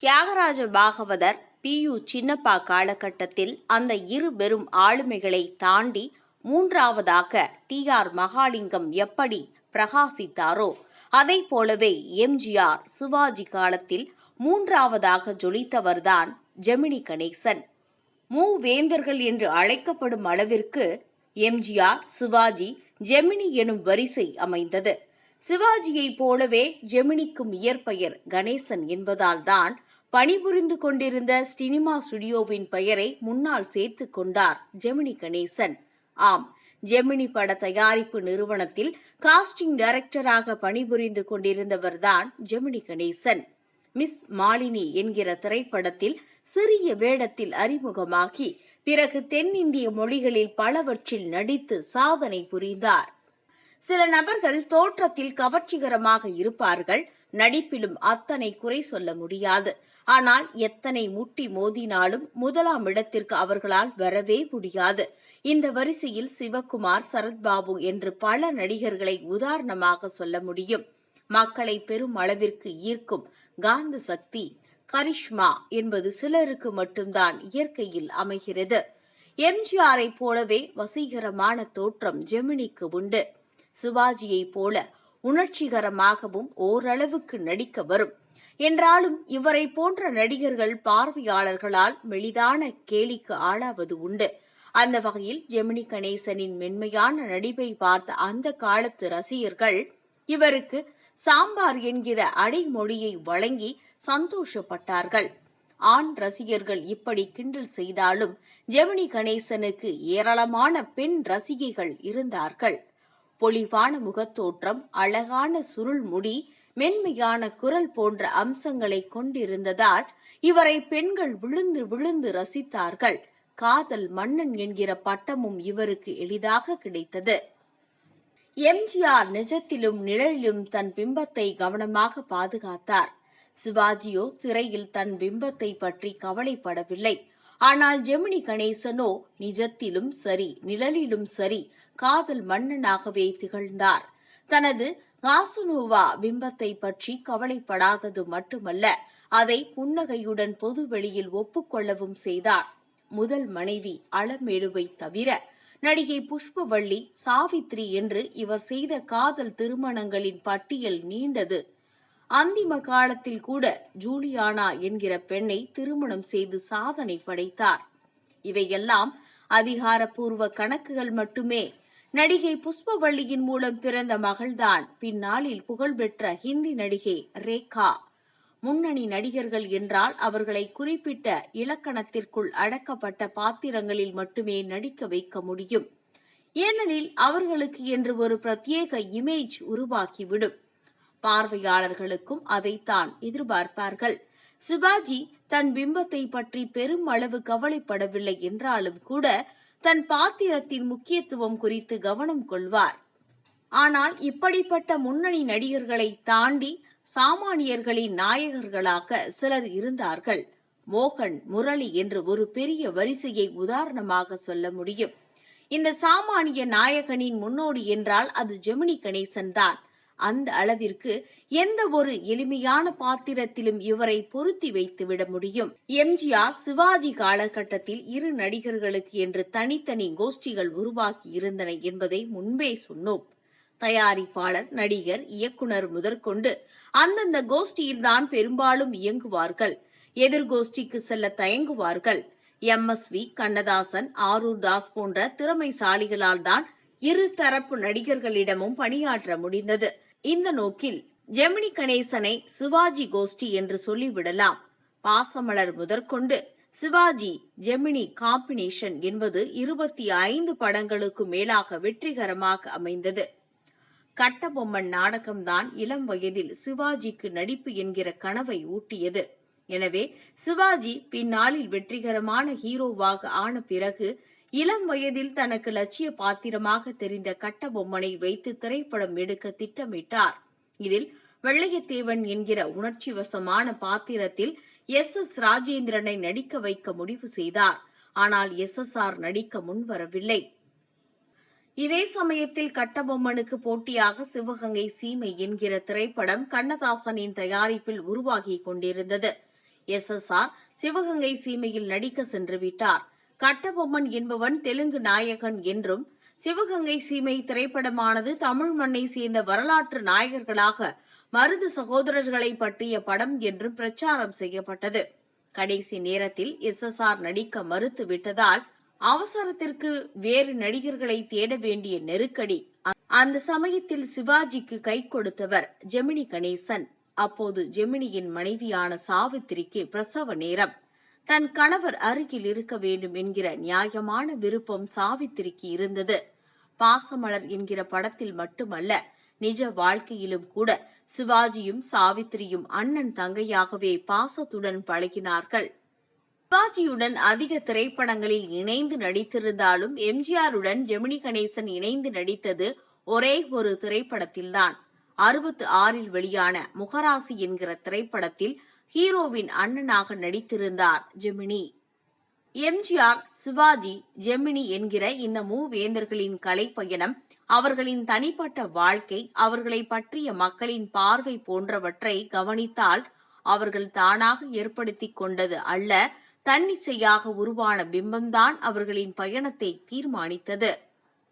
தியாகராஜ பாகவதர், பி.யு. சின்னப்பா காலகட்டத்தில் அந்த இரு பெரும் ஆளுமைகளை தாண்டி மூன்றாவதாக டி.ஆர். மகாலிங்கம் எப்படி பிரகாசித்தாரோ, அதைப் போலவே எம்.ஜி.ஆர். சிவாஜி காலத்தில் மூன்றாவதாக ஜொலித்தவர்தான் ஜெமினி கணேசன். மூவேந்தர்கள் என்று அழைக்கப்படும் அளவிற்கு எம்.ஜி.ஆர்., சிவாஜி, ஜெமினி எனும் வரிசை அமைந்தது. சிவாஜியைப் போலவே ஜெமினிக்கும் இயற்பெயர் கணேசன் என்பதால் தான் பணிபுரிந்து கொண்டிருந்த சினிமா ஸ்டுடியோவின் பெயரை முன்னால் சேர்த்துக் கொண்டார் ஜெமினி கணேசன். ஆம், ஜெமினி பட தயாரிப்பு நிறுவனத்தில் காஸ்டிங் டைரக்டராக பணிபுரிந்து கொண்டிருந்தவர்தான் ஜெமினி கணேசன். மிஸ் மாலினி என்கிற திரைப்படத்தில் சிறிய வேடத்தில் அறிமுகமாகி பிறகு தென்னிந்திய மொழிகளில் பலவற்றில் நடித்து சாதனை புரிந்தார். சில நபர்கள் தோற்றத்தில் கவர்ச்சிகரமாக இருப்பார்கள், நடிப்பிலும் அத்தனை குறை சொல்ல முடியாது. ஆனால் எத்தனை முட்டி மோதினாலும் முதலாம் இடத்திற்கு அவர்களால் வரவே முடியாது. இந்த வரிசையில் சிவகுமார், சரத்பாபு என்று பல நடிகர்களை உதாரணமாக சொல்ல முடியும். மக்களை பெரும் அளவிற்கு ஈர்க்கும் காந்த சக்தி, கரிஷ்மா என்பது சிலருக்கு மட்டும்தான் இயற்கையில் அமைகிறது. எம்.ஜி.ஆரை போலவே வசீகரமான தோற்றம் ஜெமினிக்கு உண்டு. சிவாஜியைப் போல உணர்ச்சிகரமாகவும் ஓரளவுக்கு நடிக்க வரும். என்றாலும் இவரை போன்ற நடிகர்கள் பார்வையாளர்களால் மெலிதான கேலிக்கு ஆளாவது உண்டு. அந்த வகையில் ஜெமினி கணேசனின் மென்மையான நடிப்பை பார்த்த அந்த காலத்து ரசிகர்கள் இவருக்கு சாம்பார் என்கிற அடைமொழியை வழங்கி சந்தோஷப்பட்டார்கள். ஆண் ரசிகர்கள் இப்படி கிண்டல் செய்தாலும் ஜெமினி கணேசனுக்கு ஏராளமான பெண் ரசிகைகள் இருந்தார்கள். பொலிவான முகத்தோற்றம், அழகான சுருள் முடி, மென்மையான குரல் போன்ற அம்சங்களை கொண்டிருந்ததால் இவரை பெண்கள் விழுந்து விழுந்து ரசித்தார்கள். காதல் மன்னன் என்கிற பட்டமும் இவருக்கு எளிதாக கிடைத்தது. எம்.ஜி.ஆர். நிஜத்திலும் நிழலிலும் தன் பிம்பத்தை கவனமாக பாதுகாத்தார். சிவாஜியோ திரையில் தன் பிம்பத்தை பற்றி கவலைப்படவில்லை. ஆனால் ஜெமினி கணேசனோ நிஜத்திலும் சரி, நிழலிலும் சரி, காதல் மன்னனாகவே திகழ்ந்தார். தனது காசனோவா பிம்பத்தை பற்றி கவலைப்படாதது மட்டுமல்ல, அதை புன்னகையுடன் பொது வெளியில் ஒப்புக்கொள்ளவும் செய்தார். முதல் மனைவி அளமேலுவை தவிர நடிகை புஷ்பவள்ளி, சாவித்ரி என்று இவர் செய்த காதல் திருமணங்களின் பட்டியல் நீண்டது. அந்திம காலத்தில் கூட ஜூலியானா என்கிற பெண்ணை திருமணம் செய்து சாதனை படைத்தார். இவையெல்லாம் அதிகாரப்பூர்வ கணக்குகள் மட்டுமே. நடிகை புஷ்பவள்ளியின் மூலம் பிறந்த மகள்தான் பின்னாளில் புகழ்பெற்ற ஹிந்தி நடிகை ரேகா. முன்னணி நடிகர்கள் என்றால் அவர்களை குறிப்பிட்ட இலக்கணத்திற்குள் அடக்கப்பட்ட பாத்திரங்களில் மட்டுமே நடிக்க வைக்க முடியும். ஏனெனில் அவர்களுக்கு என்று ஒரு பிரத்யேக இமேஜ் உருவாக்கிவிடும். பார்வையாளர்களுக்கும் அதைத்தான் எதிர்பார்ப்பார்கள். சிவாஜி தன் பிம்பத்தை பற்றி பெரும் அளவு கவலைப்படவில்லை என்றாலும் கூட தன் பாத்திரத்தின் முக்கியத்துவம் குறித்து கவனம் கொள்வார். ஆனால் இப்படிப்பட்ட முன்னணி நடிகர்களை தாண்டி சாமானியர்களின் நாயகர்களாக சிலர் இருந்தார்கள். மோகன், முரளி என்று ஒரு பெரிய வரிசையை உதாரணமாக சொல்ல முடியும். இந்த சாமானிய நாயகனின் முன்னோடி என்றால் அது ஜெமினி கணேசன் தான். அந்த அளவிற்கு எந்த ஒரு எளிமையான பாத்திரத்திலும் இவரை பொருத்தி வைத்துவிட முடியும். எம்.ஜி.ஆர். சிவாஜி காலகட்டத்தில் இரு நடிகர்களுக்கு என்று தனித்தனி கோஷ்டிகள் உருவாக்கி இருந்தன என்பதை முன்பே சொன்னோம். தயாரிப்பாளர், நடிகர், இயக்குனர் முதற்கொண்டு அந்தந்த கோஷ்டியில்தான் பெரும்பாலும் இயங்குவார்கள். எதிர்கோஷ்டிக்கு செல்ல தயங்குவார்கள். எம்.எஸ்.வி., கண்ணதாசன், ஆரூர் தாஸ் போன்ற திறமைசாலிகளால் தான் இரு தரப்பு நடிகர்களிடமும் பணியாற்ற முடிந்தது. இந்த நோக்கில் ஜெமினி கணேசனை சிவாஜி கோஷ்டி என்று சொல்லிவிடலாம். பாசமலர் முதற்கொண்டு சிவாஜி ஜெமினி காம்பினேஷன் என்பது 25 படங்களுக்கு மேலாக வெற்றிகரமாக அமைந்தது. கட்டபொம்மன் நாடகம்தான் இளம் வயதில் சிவாஜிக்கு நடிப்பு என்கிற கனவை ஊட்டியது. எனவே சிவாஜி பின்னாளில் வெற்றிகரமான ஹீரோவாக ஆன பிறகு இளம் வயதில் தனக்கு லட்சிய பாத்திரமாக தெரிந்த கட்டபொம்மனை வைத்து திரைப்படம் எடுக்க திட்டமிட்டார். இதில் வெள்ளையத்தேவன் என்கிற உணர்ச்சிவசமான பாத்திரத்தில் எஸ். ராஜேந்திரனை நடிக்க வைக்க முடிவு செய்தார். ஆனால் எஸ்.எஸ்.ஆர். நடிக்க முன்வரவில்லை. இதே சமயத்தில் கட்டபொம்மனுக்கு போட்டியாக சிவகங்கை சீமை என்கிற திரைப்படம் கண்ணதாசனின் தயாரிப்பில் உருவாகிக் கொண்டிருந்தது. SSR சிவகங்கை சீமையில் நடிக்க சென்று விட்டார். கட்டபொம்மன் என்பவன் தெலுங்கு நாயகன் என்றும், சிவகங்கை சீமை திரைப்படமானது தமிழ் மண்ணை சேர்ந்த வரலாற்று நாயகர்களாக மருது சகோதரர்களை பற்றிய படம் என்றும் பிரச்சாரம் செய்யப்பட்டது. கடைசி நேரத்தில் SSR நடிக்க மறுத்து விட்டதால் அவசரத்திற்கு வேறு நடிகர்களை தேட வேண்டிய நெருக்கடி. அந்த சமயத்தில் சிவாஜிக்கு கை கொடுத்தவர் ஜெமினி கணேசன். அப்போது ஜெமினியின் மனைவியான சாவித்திரிக்கு பிரசவ நேரம். தன் கணவர் அருகில் இருக்க வேண்டும் என்கிற நியாயமான விருப்பம் சாவித்திரிக்கு இருந்தது. பாசமலர் என்கிற படத்தில் மட்டுமல்ல, நிஜ வாழ்க்கையிலும் கூட சிவாஜியும் சாவித்திரியும் அண்ணன் தங்கையாகவே பாசத்துடன் பழகினார்கள். சிவாஜியுடன் அதிக திரைப்படங்களில் இணைந்து நடித்திருந்தாலும் எம்ஜிஆருடன் ஜெமினி கணேசன் இணைந்து நடித்தது ஒரே ஒரு திரைப்படத்தில்தான். 66 வெளியான முகராசி என்கிற திரைப்படத்தில் ஹீரோவின் அண்ணனாக நடித்திருந்தார் ஜெமினி. எம்ஜிஆர், சிவாஜி, ஜெமினி என்கிற இந்த மூவேந்தர்களின் கலைப்பயணம், அவர்களின் தனிப்பட்ட வாழ்க்கை, அவர்களை பற்றிய மக்களின் பார்வை போன்றவற்றை கவனித்தால் அவர்கள் தானாக ஏற்படுத்திக் கொண்டது அல்ல, தன்னிச்சையாக உருவான பிம்பம்தான் அவர்களின் பயணத்தை தீர்மானித்தது.